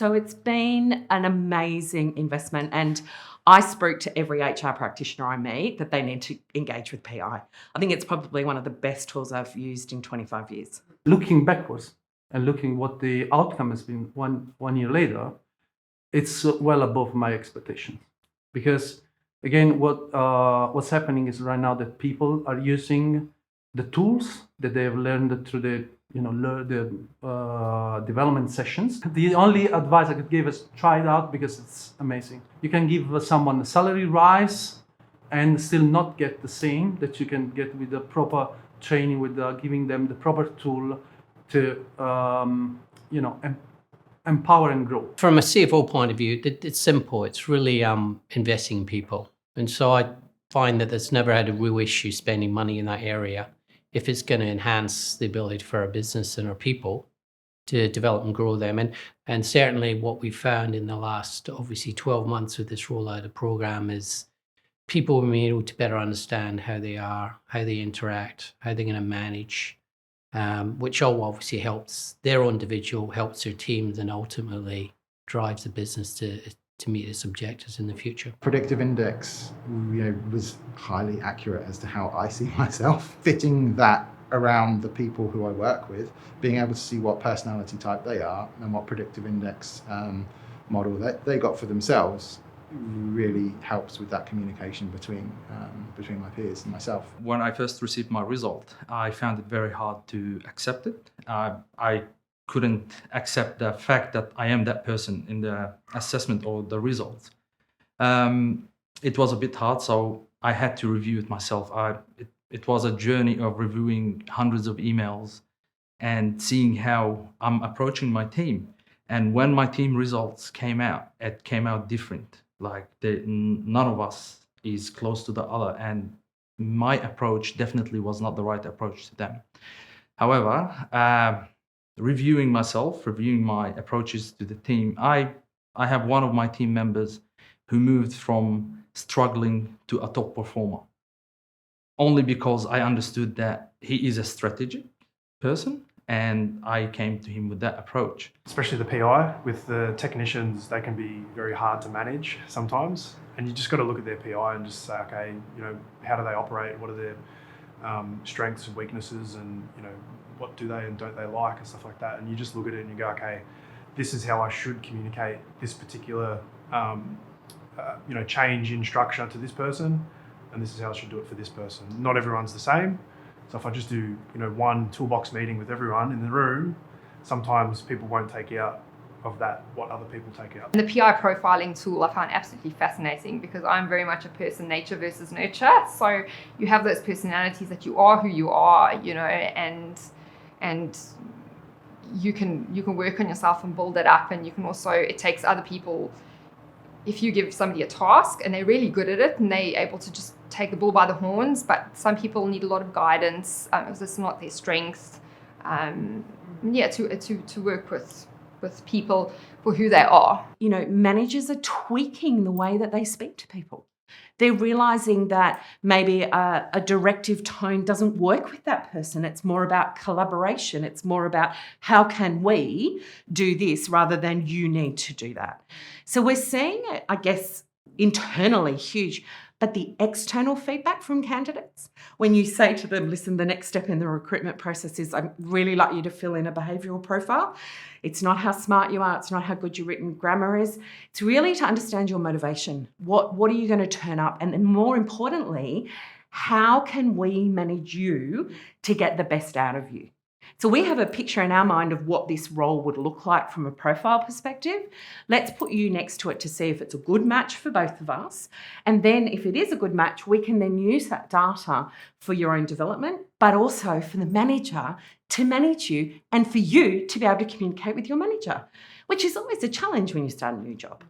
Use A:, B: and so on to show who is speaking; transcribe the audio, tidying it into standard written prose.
A: So it's been an amazing investment, and I speak to every HR practitioner I meet that they need to engage with PI. I think it's probably one of the best tools I've used in 25 years.
B: Looking backwards and looking what the outcome has been one year later, it's well above my expectations. Because again, what's happening is right now that people are using the tools that they have learned through the development sessions. The only advice I could give is try it out because it's amazing. You can give someone a salary rise and still not get the same that you can get with the proper training, with giving them the proper tool to empower and grow.
C: From a CFO point of view, it's simple. It's really investing in people. And so I find that there's never had a real issue spending money in that area if it's going to enhance the ability for our business and our people to develop and grow them. And certainly what we found in the last, obviously, 12 months with this rollout of program is people being able to better understand how they are, how they interact, how they're going to manage, which all obviously helps their individual, helps their teams, and ultimately drives the business to meet its objectives in the future.
D: Predictive Index, was highly accurate as to how I see myself, fitting that around the people who I work with, being able to see what personality type they are and what Predictive Index model that they got for themselves really helps with that communication between my peers and myself.
E: When I first received my result, I found it very hard to accept it. I couldn't accept the fact that I am that person in the assessment or the results. It was a bit hard, so I had to review it myself. It was a journey of reviewing hundreds of emails and seeing how I'm approaching my team. And when my team results came out, it came out different. Like none of us is close to the other, and my approach definitely was not the right approach to them. However, reviewing myself, reviewing my approaches to the team, I have one of my team members who moved from struggling to a top performer, only because I understood that he is a strategic person, and I came to him with that approach.
F: Especially the PI, with the technicians, they can be very hard to manage sometimes, and you just got to look at their PI and just say, okay, how do they operate? What are their strengths and weaknesses, and what do they and don't they like, and stuff like that. And you just look at it and you go, okay, this is how I should communicate this particular change in structure to this person, and this is how I should do it for this person. Not everyone's the same. So if I just do one toolbox meeting with everyone in the room, sometimes people won't take out of that what other people take out.
G: The PI profiling tool I found absolutely fascinating because I'm very much a person nature versus nurture. So you have those personalities that you are who you are, and you can work on yourself and build it up, and you can also, it takes other people. If you give somebody a task and they're really good at it and they're able to just take the bull by the horns, but some people need a lot of guidance because it's not their strength. To work with people for who they are.
A: Managers are tweaking the way that they speak to people. They're realizing that maybe a directive tone doesn't work with that person. It's more about collaboration. It's more about how can we do this rather than you need to do that. So we're seeing it, I guess, internally huge. But the external feedback from candidates, when you say to them, listen, the next step in the recruitment process is I'd really like you to fill in a behavioural profile. It's not how smart you are. It's not how good your written grammar is. It's really to understand your motivation. What are you going to turn up? And then more importantly, how can we manage you to get the best out of you? So we have a picture in our mind of what this role would look like from a profile perspective. Let's put you next to it to see if it's a good match for both of us. And then if it is a good match, we can then use that data for your own development, but also for the manager to manage you and for you to be able to communicate with your manager, which is always a challenge when you start a new job.